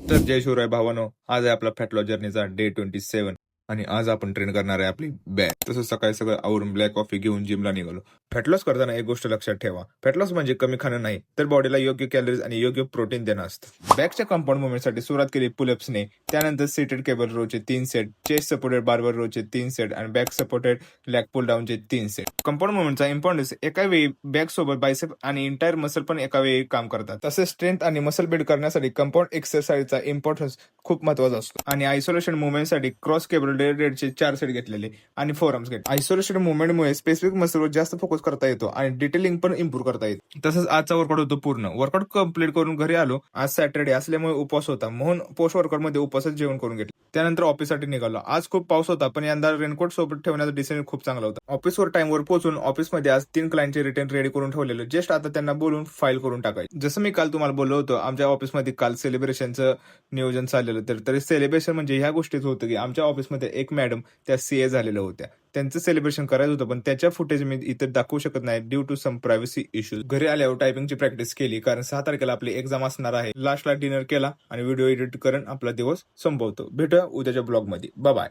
तर जय शिवराय भावानो, आज आहे आपला फॅट लॉस जर्नीचा डे 27 आणि आज आपण ट्रेन करणार आहे आपली बॅग. तसं सकाळी सगळं आवरून ब्लॅक कॉफी घेऊन जिमला निघालो. फॅट लॉस करताना एक गोष्ट लक्षात ठेवा, फॅट लॉस म्हणजे कमी खाणं नाही, तर बॉडीला योग्य कॅलरीज आणि योग्य प्रोटीन देणं असतं. बॅकच्या कंपाऊंड मुवमेंटसाठी सुरुवात केली पुलअप्सने, त्यानंतर सीटेड केबल रोचे 3 सेट, चेस्ट सपोर्टेड बार्बल रोचे 3 सेट आणि बॅक सपोर्टेड लॅग पुल डाऊनचे 3 सेट. कंपाऊंड मुवमेंटचा इम्पॉर्टन्स एका वेळी बॅक सोबत बायसेप आणि इंटायर मसल पण एका वेळी काम करतात. तसेच स्ट्रेंथ आणि मसल बिल्ड करण्यासाठी कंपाऊंड एक्सरसाइजचा इम्पॉर्टन्स खूप महत्वाचा असतो. आणि आयसोलेशन मुवमेंटसाठी क्रॉस केबल डेडचे 4 सेट घेतलेले आणि 4 आर्म्स घेतले. आयसोलेशन मुवमेंटमुळे स्पेसिफिक मसलवर जास्त फोकस करता येतो आणि डिटेलिंग पण इम्प्रूव्ह करता येते. तसंच आजचा वर्कआउट होतो पूर्ण. वर्कआउट कंप्लीट करून घरी आलो. आज सॅटर्डे असल्यामुळे उपवास होता, म्हणून पोस्ट वर्कआउट मध्ये उपवासच जेवण करून घेतलं. त्यानंतर ऑफिससाठी निघालो. आज खूप पाऊस होता, पण यंदा रेनकोट सोबत ठेवण्याचा डिसिजन खूप चांगला होता. ऑफिसवर टाइमवर पोहोचून ऑफिसमध्ये आज 3 क्लायंटचे रिटर्न रेडी करून ठेवलेलं. जस्ट आता त्यांना बोलून फाईल करून टाकायचं. जसं मी काल तुम्हाला बोललो होतो, आमच्या ऑफिसमध्ये काल सेलिब्रेशनचं नियोजन चाललेलं. तरी सेलिब्रेशन म्हणजे ह्या गोष्टीच होतं की आमच्या ऑफिसमध्ये एक मॅडम त्या सीए झालेल्या होत्या. त्यांचं सेलिब्रेशन करायचं होतं, पण त्याच्या फुटेज मी इथं दाखवू शकत नाही due to some privacy issues. घरी आल्यावर टायपिंगची प्रॅक्टिस केली, कारण 6 तारखेला आपली एक्झाम असणार आहे. लास्टला डिनर केला आणि व्हिडिओ एडिट करून आपला दिवस संपवतो. भेटूया उद्याच्या ब्लॉगमध्ये. बाय.